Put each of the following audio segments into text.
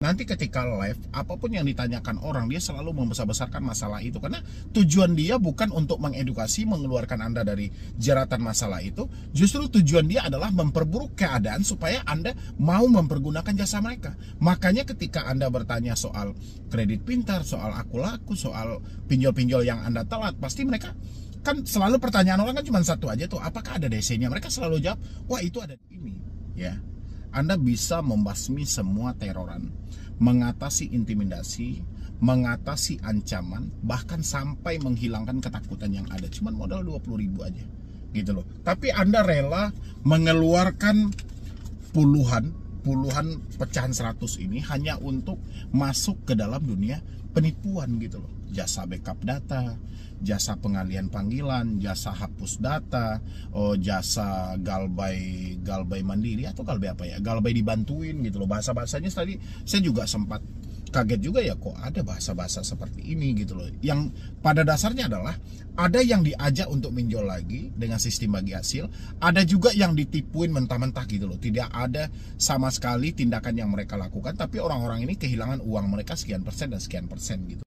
nanti ketika live, apapun yang ditanyakan orang, dia selalu membesar-besarkan masalah itu. Karena tujuan dia bukan untuk mengedukasi, mengeluarkan Anda dari jeratan masalah itu. Justru tujuan dia adalah memperburuk keadaan supaya Anda mau mempergunakan jasa mereka. Makanya ketika Anda bertanya soal kredit pintar, soal aku laku, soal pinjol-pinjol yang Anda telat, pasti mereka kan selalu pertanyaan orang kan cuma satu aja tuh, apakah ada DC-nya? Mereka selalu jawab, wah itu ada ini, ya. Anda bisa membasmi semua teroran, mengatasi intimidasi, mengatasi ancaman, bahkan sampai menghilangkan ketakutan yang ada. Cuman modal 20.000 aja, gitu loh. Tapi Anda rela mengeluarkan puluhan pecahan 100 ini hanya untuk masuk ke dalam dunia penipuan, gitu loh. Jasa backup data, jasa pengalihan panggilan, jasa hapus data, jasa galbay mandiri atau galbay apa ya, galbay dibantuin, gitu loh. Bahasa-bahasanya tadi saya juga sempat kaget juga ya, kok ada bahasa-bahasa seperti ini, gitu loh. Yang pada dasarnya adalah ada yang diajak untuk minjol lagi dengan sistem bagi hasil, ada juga yang ditipuin mentah-mentah, gitu loh. Tidak ada sama sekali tindakan yang mereka lakukan, tapi orang-orang ini kehilangan uang mereka sekian persen dan sekian persen, gitu.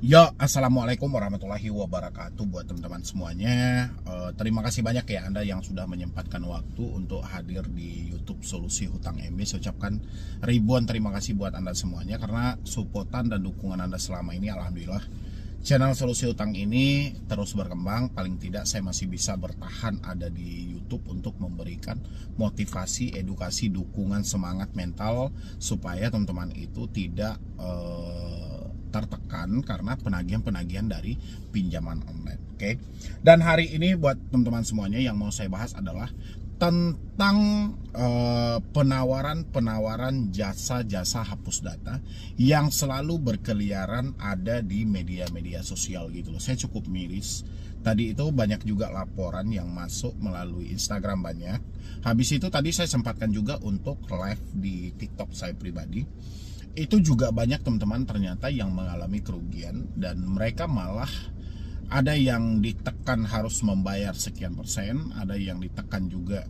Ya, assalamualaikum warahmatullahi wabarakatuh buat teman-teman semuanya. Terima kasih banyak ya Anda yang sudah menyempatkan waktu untuk hadir di YouTube Solusi Hutang MB. Saya ucapkan ribuan terima kasih buat Anda semuanya karena supportan dan dukungan Anda selama ini, alhamdulillah channel Solusi Hutang ini terus berkembang. Paling tidak saya masih bisa bertahan ada di YouTube untuk memberikan motivasi, edukasi, dukungan, semangat mental supaya teman-teman itu tidak tertekan karena penagihan-penagihan dari pinjaman online. Oke. Dan hari ini buat teman-teman semuanya yang mau saya bahas adalah tentang penawaran jasa-jasa hapus data yang selalu berkeliaran ada di media-media sosial, gitu loh. Saya cukup miris. Tadi itu banyak juga laporan yang masuk melalui Instagram banyak. Habis itu tadi saya sempatkan juga untuk live di TikTok saya pribadi. Itu juga banyak teman-teman ternyata yang mengalami kerugian dan mereka malah ada yang ditekan harus membayar sekian persen, ada yang ditekan juga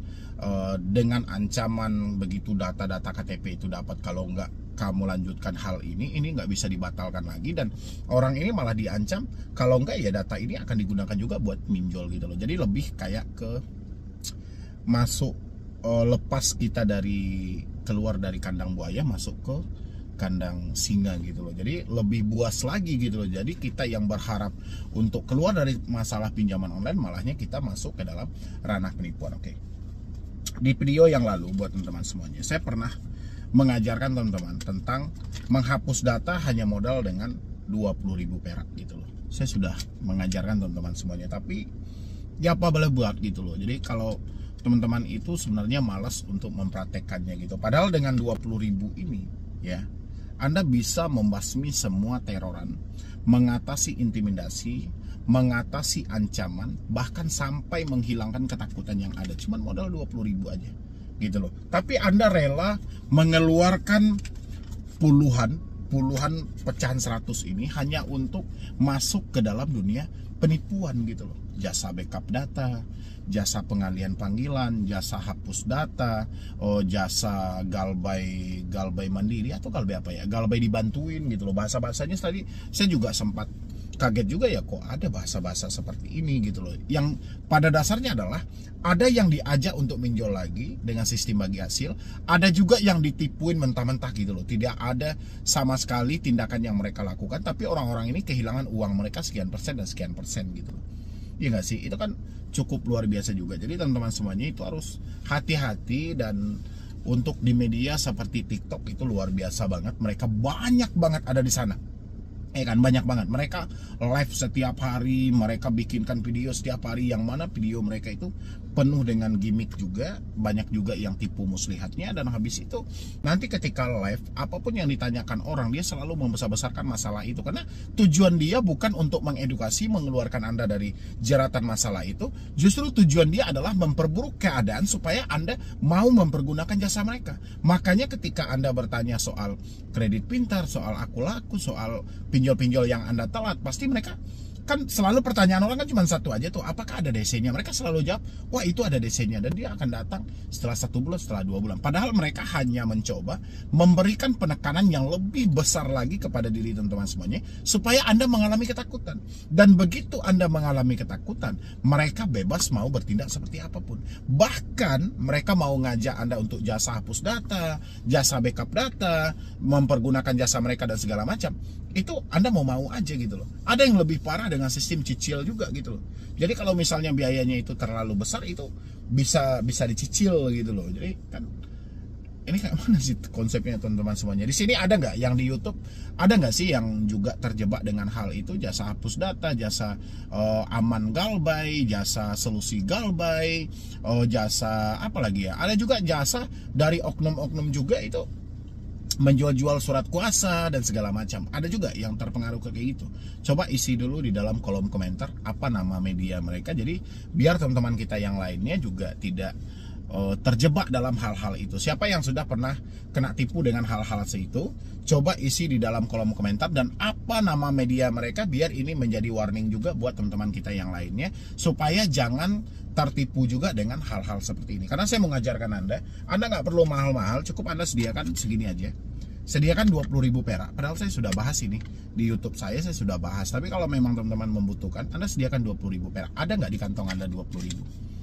dengan ancaman begitu data-data KTP itu dapat, kalau nggak kamu lanjutkan hal ini nggak bisa dibatalkan lagi, dan orang ini malah diancam kalau nggak ya data ini akan digunakan juga buat minjol, gitu loh. Jadi lebih kayak ke masuk lepas kita dari keluar dari kandang buaya masuk ke kandang singa, gitu loh. Jadi lebih buas lagi, gitu loh. Jadi kita yang berharap untuk keluar dari masalah pinjaman online, malahnya kita masuk ke dalam ranah penipuan. Oke. Di video yang lalu buat teman-teman semuanya, saya pernah mengajarkan teman-teman tentang menghapus data hanya modal dengan 20.000 perak, gitu loh. Saya sudah mengajarkan teman-teman semuanya, tapi ya apa boleh buat, gitu loh. Jadi kalau teman-teman itu sebenarnya malas untuk mempraktekannya, gitu. Padahal dengan 20.000 ini ya, Anda bisa membasmi semua teroran, mengatasi intimidasi, mengatasi ancaman, bahkan sampai menghilangkan ketakutan yang ada. Cuman modal 20.000 aja, gitu loh. Tapi Anda rela mengeluarkan puluhan pecahan 100 ini hanya untuk masuk ke dalam dunia penipuan, gitu loh. Jasa backup data, jasa pengalihan panggilan, jasa hapus data, jasa galbay mandiri atau galbay apa ya, galbay dibantuin, gitu loh. Bahasa-bahasanya tadi saya juga sempat kaget juga ya, kok ada bahasa-bahasa seperti ini, gitu loh. Yang pada dasarnya adalah ada yang diajak untuk minjol lagi dengan sistem bagi hasil, ada juga yang ditipuin mentah-mentah, gitu loh. Tidak ada sama sekali tindakan yang mereka lakukan, tapi orang-orang ini kehilangan uang mereka sekian persen dan sekian persen, gitu loh. Iya nggak sih? Itu kan cukup luar biasa juga. Jadi teman-teman semuanya itu harus hati-hati, dan untuk di media seperti TikTok itu luar biasa banget. Mereka banyak banget ada di sana. Kan banyak banget. Mereka live setiap hari, mereka bikinkan video setiap hari, yang mana video mereka itu penuh dengan gimmick juga, banyak juga yang tipu muslihatnya, dan habis itu nanti ketika live, apapun yang ditanyakan orang, dia selalu membesar-besarkan masalah itu, karena tujuan dia bukan untuk mengedukasi, mengeluarkan Anda dari jeratan masalah itu. Justru tujuan dia adalah memperburuk keadaan supaya Anda mau mempergunakan jasa mereka. Makanya ketika Anda bertanya soal kredit pintar, soal aku laku, soal pinjol-pinjol yang Anda telat, pasti mereka Kan selalu pertanyaan orang kan cuma satu aja tuh, apakah ada DC-nya? Mereka selalu jawab, wah itu ada DC-nya, dan dia akan datang setelah 1 bulan, setelah 2 bulan. Padahal mereka hanya mencoba memberikan penekanan yang lebih besar lagi kepada diri teman-teman semuanya, supaya Anda mengalami ketakutan. Dan begitu Anda mengalami ketakutan, mereka bebas mau bertindak seperti apapun. Bahkan mereka mau ngajak Anda untuk jasa hapus data, jasa backup data, mempergunakan jasa mereka dan segala macam. Itu Anda mau aja gitu loh. Ada yang lebih parah dengan sistem cicil juga gitu loh. Jadi kalau misalnya biayanya itu terlalu besar, itu bisa dicicil gitu loh. Jadi kan ini kayak mana sih konsepnya teman-teman semuanya? Di sini ada nggak yang di YouTube, ada nggak sih yang juga terjebak dengan hal itu, jasa hapus data, jasa aman galbay, jasa solusi galbay, jasa apa lagi ya? Ada juga jasa dari oknum-oknum juga itu menjual-jual surat kuasa dan segala macam. Ada juga yang terpengaruh ke kayak gitu. Coba isi dulu di dalam kolom komentar apa nama media mereka, jadi biar teman-teman kita yang lainnya juga tidak terjebak dalam hal-hal itu. Siapa yang sudah pernah kena tipu dengan hal-hal itu, coba isi di dalam kolom komentar, dan apa nama media mereka, biar ini menjadi warning juga buat teman-teman kita yang lainnya, supaya jangan tertipu juga dengan hal-hal seperti ini. Karena saya mengajarkan Anda nggak perlu mahal-mahal, cukup Anda sediakan segini aja. Sediakan 20.000 perak. Padahal saya sudah bahas ini di YouTube saya sudah bahas. Tapi kalau memang teman-teman membutuhkan, Anda sediakan 20.000 perak. Ada nggak di kantong Anda 20.000?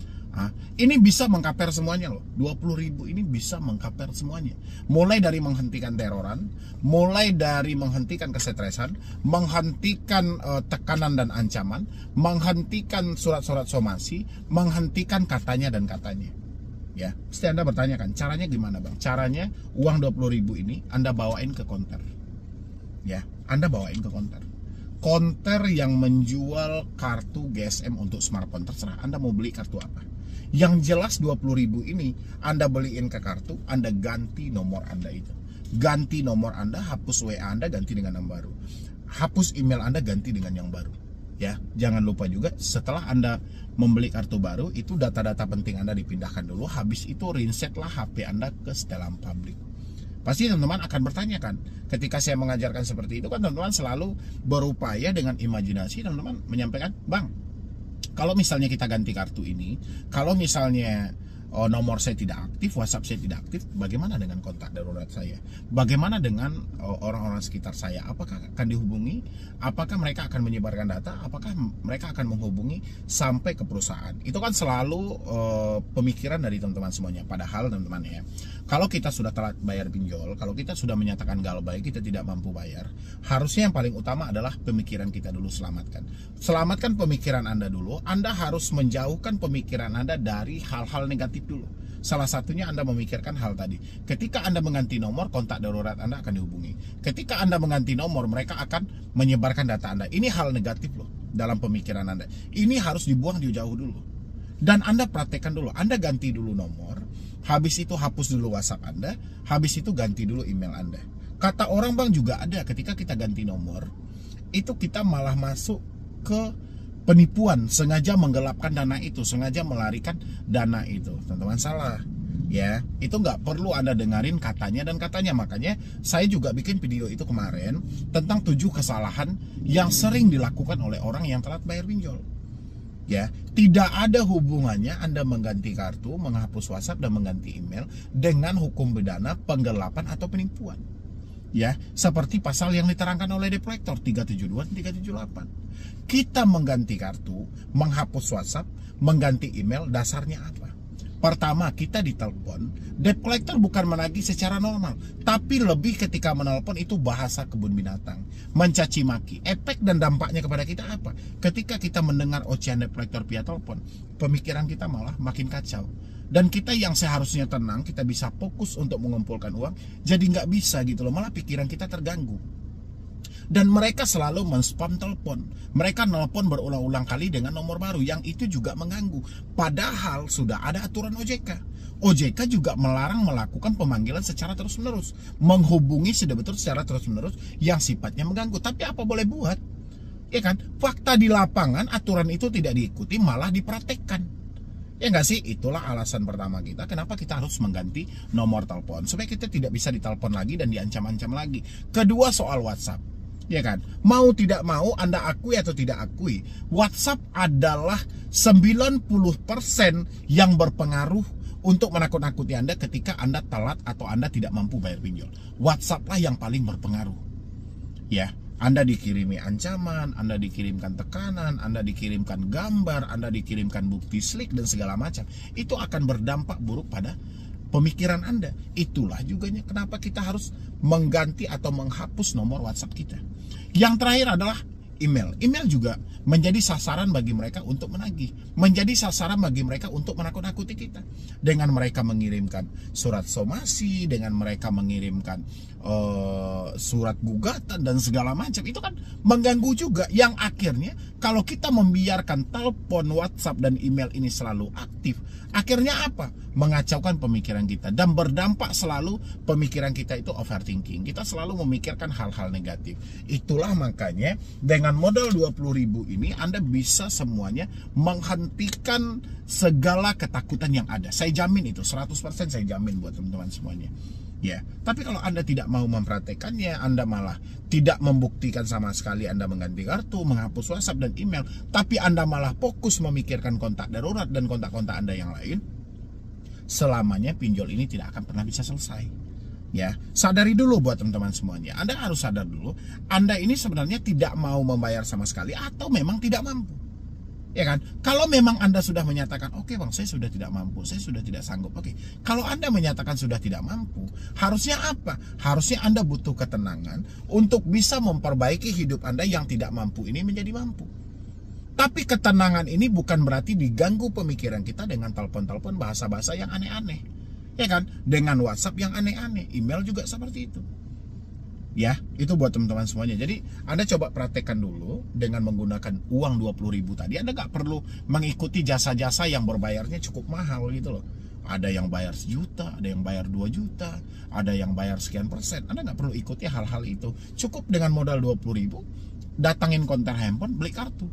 Ini bisa mengkaper semuanya loh. 20.000 ini bisa mengkaper semuanya. Mulai dari menghentikan teroran, mulai dari menghentikan kesetresan, menghentikan tekanan dan ancaman, menghentikan surat-surat somasi, menghentikan katanya dan katanya. Ya, pasti Anda bertanya kan, caranya gimana Bang? Caranya uang 20.000 ini Anda bawain ke konter. Ya, Anda bawain ke konter. Konter yang menjual kartu GSM untuk smartphone, terserah Anda mau beli kartu apa. Yang jelas 20.000 ini Anda beliin ke kartu, Anda ganti nomor Anda itu. Ganti nomor Anda, hapus WA Anda, ganti dengan yang baru. Hapus email Anda, ganti dengan yang baru. Ya, jangan lupa juga setelah Anda membeli kartu baru, itu data-data penting Anda dipindahkan dulu. Habis itu resetlah HP Anda ke setelan publik. Pasti teman-teman akan bertanya kan, ketika saya mengajarkan seperti itu kan teman-teman selalu berupaya dengan imajinasi, teman-teman menyampaikan, Bang, kalau misalnya kita ganti kartu ini, kalau misalnya nomor saya tidak aktif, WhatsApp saya tidak aktif, bagaimana dengan kontak darurat saya? Bagaimana dengan orang-orang sekitar saya? Apakah akan dihubungi? Apakah mereka akan menyebarkan data? Apakah mereka akan menghubungi sampai ke perusahaan? Itu kan selalu pemikiran dari teman-teman semuanya. Padahal teman-teman ya, kalau kita sudah telat bayar pinjol, kalau kita sudah menyatakan galbay, kita tidak mampu bayar, harusnya yang paling utama adalah pemikiran kita dulu selamatkan. Selamatkan pemikiran Anda dulu. Anda harus menjauhkan pemikiran Anda dari hal-hal negatif dulu. Salah satunya Anda memikirkan hal tadi. Ketika Anda mengganti nomor, kontak darurat Anda akan dihubungi. Ketika Anda mengganti nomor, mereka akan menyebarkan data Anda. Ini hal negatif loh dalam pemikiran Anda. Ini harus dibuang jauh dulu. Dan Anda praktekkan dulu. Anda ganti dulu nomor, habis itu hapus dulu WhatsApp Anda, habis itu ganti dulu email Anda. Kata orang Bang juga ada, ketika kita ganti nomor, itu kita malah masuk ke penipuan, sengaja menggelapkan dana itu, sengaja melarikan dana itu. Teman-teman salah ya, itu nggak perlu Anda dengerin katanya dan katanya. Makanya saya juga bikin video itu kemarin tentang 7 kesalahan yang sering dilakukan oleh orang yang telat bayar pinjol. Ya, tidak ada hubungannya Anda mengganti kartu, menghapus WhatsApp dan mengganti email dengan hukum pidana penggelapan atau penipuan. Ya, seperti pasal yang diterangkan oleh Debt Collector 372 dan 378. Kita mengganti kartu, menghapus WhatsApp, mengganti email, dasarnya apa? Pertama, kita ditelepon. Debt collector bukan menagih secara normal, tapi lebih ketika menelpon itu bahasa kebun binatang, mencaci maki. Efek dan dampaknya kepada kita apa? Ketika kita mendengar ocehan debt collector via telepon, pemikiran kita malah makin kacau. Dan kita yang seharusnya tenang, kita bisa fokus untuk mengumpulkan uang, jadi nggak bisa gitu loh, malah pikiran kita terganggu. Dan mereka selalu men-spam telepon. Mereka nelpon berulang-ulang kali dengan nomor baru, yang itu juga mengganggu. Padahal sudah ada aturan OJK. OJK juga melarang melakukan pemanggilan secara terus-menerus, menghubungi sudah betul secara terus-menerus yang sifatnya mengganggu. Tapi apa boleh buat? Ya kan? Fakta di lapangan aturan itu tidak diikuti, malah dipraktekkan. Ya nggak sih? Itulah alasan pertama kita kenapa kita harus mengganti nomor telepon, supaya kita tidak bisa ditelepon lagi dan diancam-ancam lagi. Kedua, soal WhatsApp. Ya kan? Mau tidak mau, Anda akui atau tidak akui, WhatsApp adalah 90% yang berpengaruh untuk menakut-nakuti Anda ketika Anda telat atau Anda tidak mampu bayar pinjol. WhatsApp lah yang paling berpengaruh. Ya, Anda dikirimi ancaman, Anda dikirimkan tekanan, Anda dikirimkan gambar, Anda dikirimkan bukti slik dan segala macam. Itu akan berdampak buruk pada pemikiran Anda. Itulah juga kenapa kita harus mengganti atau menghapus nomor WhatsApp kita. Yang terakhir adalah email. Email juga menjadi sasaran bagi mereka untuk menagih, menjadi sasaran bagi mereka untuk menakut-nakuti kita. Dengan mereka mengirimkan surat somasi, dengan mereka mengirimkan surat gugatan dan segala macam, itu kan mengganggu juga. Yang akhirnya kalau kita membiarkan telepon, WhatsApp dan email ini selalu aktif, akhirnya apa? Mengacaukan pemikiran kita dan berdampak selalu pemikiran kita itu overthinking. Kita selalu memikirkan hal-hal negatif. Itulah makanya dengan modal 20.000 ini Anda bisa semuanya menghentikan segala ketakutan yang ada. Saya jamin itu 100% saya jamin buat teman-teman semuanya. Ya, tapi kalau Anda tidak mau mempraktekannya, Anda malah tidak membuktikan sama sekali Anda mengganti kartu, menghapus WhatsApp dan email, tapi Anda malah fokus memikirkan kontak darurat dan kontak-kontak Anda yang lain, selamanya pinjol ini tidak akan pernah bisa selesai. Ya, sadari dulu buat teman-teman semuanya. Anda harus sadar dulu, Anda ini sebenarnya tidak mau membayar sama sekali atau memang tidak mampu. Ya kan? Kalau memang Anda sudah menyatakan, oke bang, saya sudah tidak mampu, saya sudah tidak sanggup. Oke, kalau Anda menyatakan sudah tidak mampu, harusnya apa? Harusnya Anda butuh ketenangan untuk bisa memperbaiki hidup Anda yang tidak mampu ini menjadi mampu. Tapi ketenangan ini bukan berarti diganggu pemikiran kita dengan telepon-telepon bahasa-bahasa yang aneh-aneh. Ya kan? Dengan WhatsApp yang aneh-aneh, email juga seperti itu. Ya, itu buat teman-teman semuanya. Jadi Anda coba praktekkan dulu dengan menggunakan uang 20.000 tadi. Anda nggak perlu mengikuti jasa-jasa yang berbayarnya cukup mahal gitu loh. Ada yang bayar 1 juta, ada yang bayar 2 juta, ada yang bayar sekian persen. Anda nggak perlu ikuti hal-hal itu. Cukup dengan modal 20.000, datangin konter handphone, beli kartu.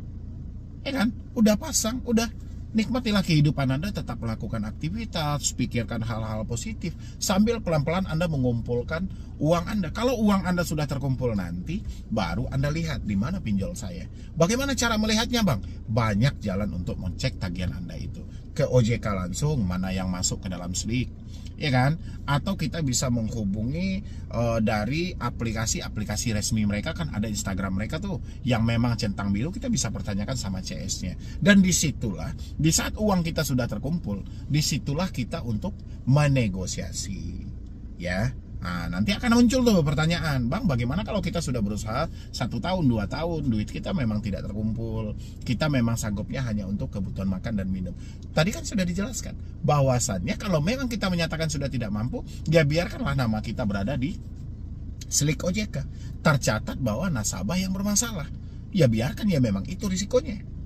Ya kan? Udah pasang, udah. Nikmatilah kehidupan Anda, tetap melakukan aktivitas, pikirkan hal-hal positif, sambil pelan-pelan Anda mengumpulkan uang Anda. Kalau uang Anda sudah terkumpul nanti, baru Anda lihat di mana pinjol saya. Bagaimana cara melihatnya bang? Banyak jalan untuk mengecek tagihan Anda itu. Ke OJK langsung, mana yang masuk ke dalam slik, ya kan? Atau kita bisa menghubungi dari aplikasi-aplikasi resmi mereka, kan ada Instagram mereka tuh yang memang centang biru, kita bisa pertanyakan sama CS-nya. Dan disitulah, di saat uang kita sudah terkumpul, disitulah kita untuk menegosiasi, ya. Nah, nanti akan muncul tuh pertanyaan, bang, bagaimana kalau kita sudah berusaha 1 tahun, 2 tahun, duit kita memang tidak terkumpul, kita memang sanggupnya hanya untuk kebutuhan makan dan minum. Tadi kan sudah dijelaskan bahwasannya kalau memang kita menyatakan sudah tidak mampu, ya biarkanlah nama kita berada di slik OJK, tercatat bahwa nasabah yang bermasalah. Ya biarkan, ya memang itu risikonya.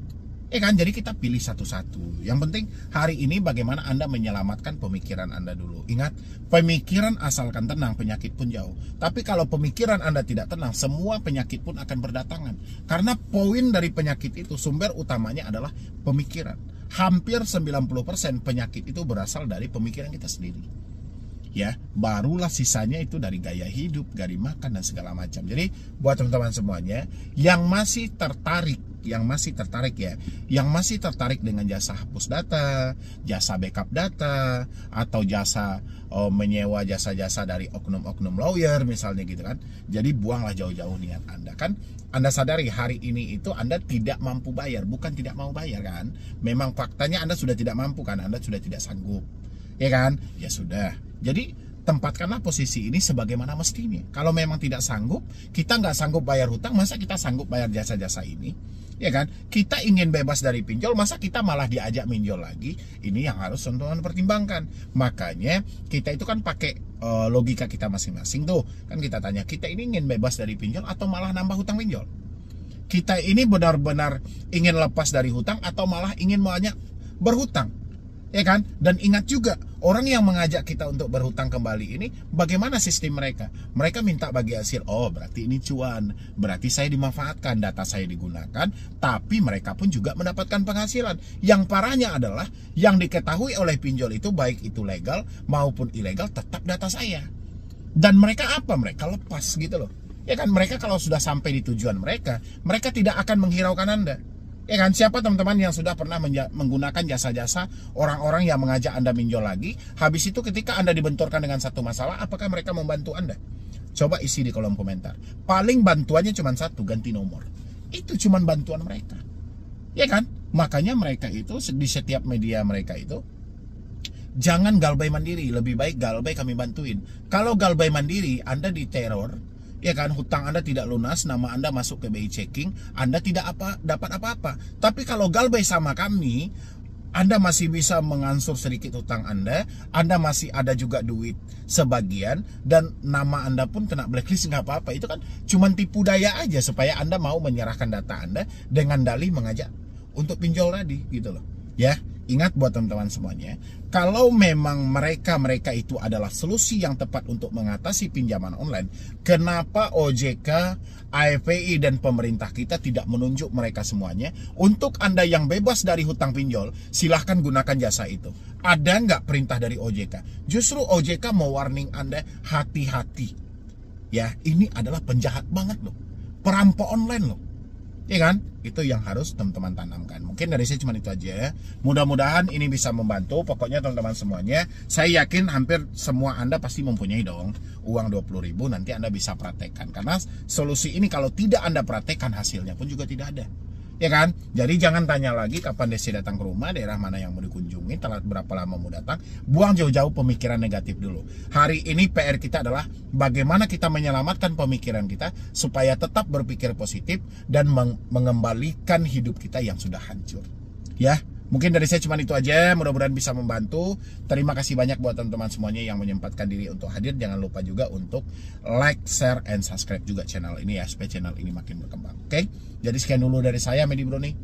Ya kan, jadi kita pilih satu-satu. Yang penting hari ini bagaimana Anda menyelamatkan pemikiran Anda dulu. Ingat, pemikiran asalkan tenang, penyakit pun jauh. Tapi kalau pemikiran Anda tidak tenang, semua penyakit pun akan berdatangan. Karena poin dari penyakit itu, sumber utamanya adalah pemikiran. Hampir 90% penyakit itu berasal dari pemikiran kita sendiri. Ya, barulah sisanya itu dari gaya hidup, gaya makan dan segala macam. Jadi buat teman-teman semuanya yang masih tertarik dengan jasa hapus data, jasa backup data, atau jasa menyewa jasa-jasa dari oknum-oknum lawyer misalnya gitu kan. Jadi buanglah jauh-jauh niat Anda. Kan Anda sadari hari ini itu Anda tidak mampu bayar, bukan tidak mau bayar kan. Memang faktanya Anda sudah tidak mampu kan, Anda sudah tidak sanggup. Ya kan? Ya sudah. Jadi tempatkanlah posisi ini sebagaimana mestinya. Kalau memang tidak sanggup, kita nggak sanggup bayar hutang, masa kita sanggup bayar jasa-jasa ini? Ya kan? Kita ingin bebas dari pinjol, masa kita malah diajak minjol lagi? Ini yang harus teman-teman pertimbangkan. Makanya kita itu kan pakai logika kita masing-masing tuh. Kan kita tanya, kita ini ingin bebas dari pinjol atau malah nambah hutang pinjol? Kita ini benar-benar ingin lepas dari hutang atau malah ingin banyak berhutang? Ya kan? Dan ingat juga, orang yang mengajak kita untuk berhutang kembali ini, bagaimana sistem mereka? Mereka minta bagi hasil. Oh, berarti ini cuan, berarti saya dimanfaatkan, data saya digunakan, tapi mereka pun juga mendapatkan penghasilan. Yang parahnya adalah, yang diketahui oleh pinjol itu, baik itu legal maupun ilegal, tetap data saya. Dan mereka apa? Mereka lepas gitu loh. Ya kan, mereka kalau sudah sampai di tujuan mereka tidak akan menghiraukan Anda. Ya kan, siapa teman-teman yang sudah pernah menggunakan jasa-jasa orang-orang yang mengajak Anda pinjol lagi, habis itu ketika Anda dibenturkan dengan satu masalah, apakah mereka membantu Anda? Coba isi di kolom komentar. Paling bantuannya cuma satu, ganti nomor. Itu cuma bantuan mereka. Ya kan? Makanya mereka itu di setiap media mereka itu, jangan galbay mandiri, lebih baik galbay kami bantuin. Kalau galbay mandiri, Anda diteror, ya kan, hutang Anda tidak lunas, nama Anda masuk ke BI checking, Anda tidak dapat apa-apa. Tapi kalau galbay sama kami, Anda masih bisa mengansur sedikit hutang Anda masih ada juga duit sebagian, dan nama Anda pun kena blacklist, nggak apa-apa. Itu kan cuma tipu daya aja supaya Anda mau menyerahkan data Anda dengan dalih mengajak untuk pinjol tadi, gitu loh. Ya, ingat buat teman-teman semuanya, kalau memang mereka itu adalah solusi yang tepat untuk mengatasi pinjaman online, kenapa OJK, AFPI, dan pemerintah kita tidak menunjuk mereka semuanya? Untuk Anda yang bebas dari hutang pinjol, silahkan gunakan jasa itu. Ada nggak perintah dari OJK? Justru OJK mau warning Anda, hati-hati. Ya, ini adalah penjahat banget loh, perampok online loh. Ya kan? Itu yang harus teman-teman tanamkan. Mungkin dari saya cuma itu aja ya. Mudah-mudahan ini bisa membantu. Pokoknya teman-teman semuanya, saya yakin hampir semua Anda pasti mempunyai dong uang 20.000, nanti Anda bisa praktekkan. Karena solusi ini kalau tidak Anda praktekkan, hasilnya pun juga tidak ada. Ya kan? Jadi jangan tanya lagi kapan Desi datang ke rumah, daerah mana yang mau dikunjungi, telat berapa lama mau datang. Buang jauh-jauh pemikiran negatif dulu. Hari ini PR kita adalah bagaimana kita menyelamatkan pemikiran kita supaya tetap berpikir positif dan mengembalikan hidup kita yang sudah hancur. Ya, mungkin dari saya cuma itu aja. Mudah-mudahan bisa membantu. Terima kasih banyak buat teman-teman semuanya yang menyempatkan diri untuk hadir. Jangan lupa juga untuk like, share, and subscribe juga channel ini ya, supaya channel ini makin berkembang. Oke? Jadi sekian dulu dari saya, Medi Broni.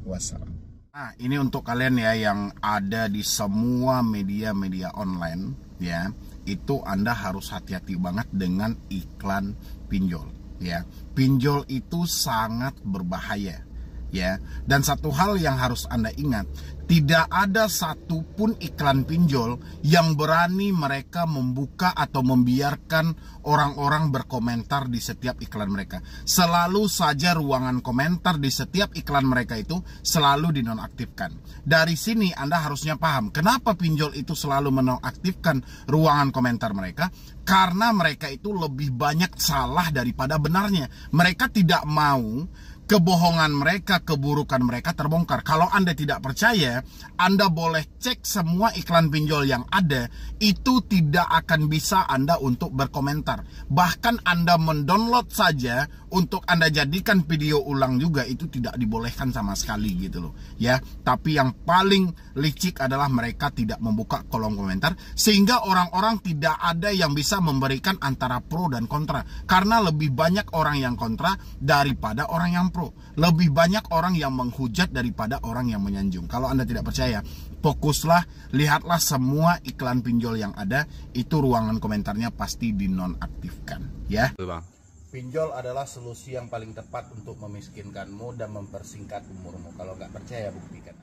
Wassalam. Nah, ini untuk kalian ya yang ada di semua media-media online ya, itu Anda harus hati-hati banget dengan iklan pinjol ya. Pinjol itu sangat berbahaya ya. Dan satu hal yang harus Anda ingat, tidak ada satupun iklan pinjol yang berani mereka membuka atau membiarkan orang-orang berkomentar di setiap iklan mereka. Selalu saja ruangan komentar di setiap iklan mereka itu selalu dinonaktifkan. Dari sini Anda harusnya paham kenapa pinjol itu selalu menonaktifkan ruangan komentar mereka. Karena mereka itu lebih banyak salah daripada benarnya. Mereka tidak mau kebohongan mereka, keburukan mereka terbongkar. Kalau Anda tidak percaya, Anda boleh cek semua iklan pinjol yang ada. Itu tidak akan bisa Anda untuk berkomentar. Bahkan Anda mendownload saja untuk Anda jadikan video ulang juga, itu tidak dibolehkan sama sekali gitu loh ya. Tapi yang paling licik adalah mereka tidak membuka kolom komentar, sehingga orang-orang tidak ada yang bisa memberikan antara pro dan kontra. Karena lebih banyak orang yang kontra daripada orang yang pro. Lebih banyak orang yang menghujat daripada orang yang menyanjung. Kalau Anda tidak percaya, fokuslah, lihatlah semua iklan pinjol yang ada, itu ruangan komentarnya pasti dinonaktifkan ya. Pinjol adalah solusi yang paling tepat untuk memiskinkanmu dan mempersingkat umurmu. Kalau nggak percaya, buktikan.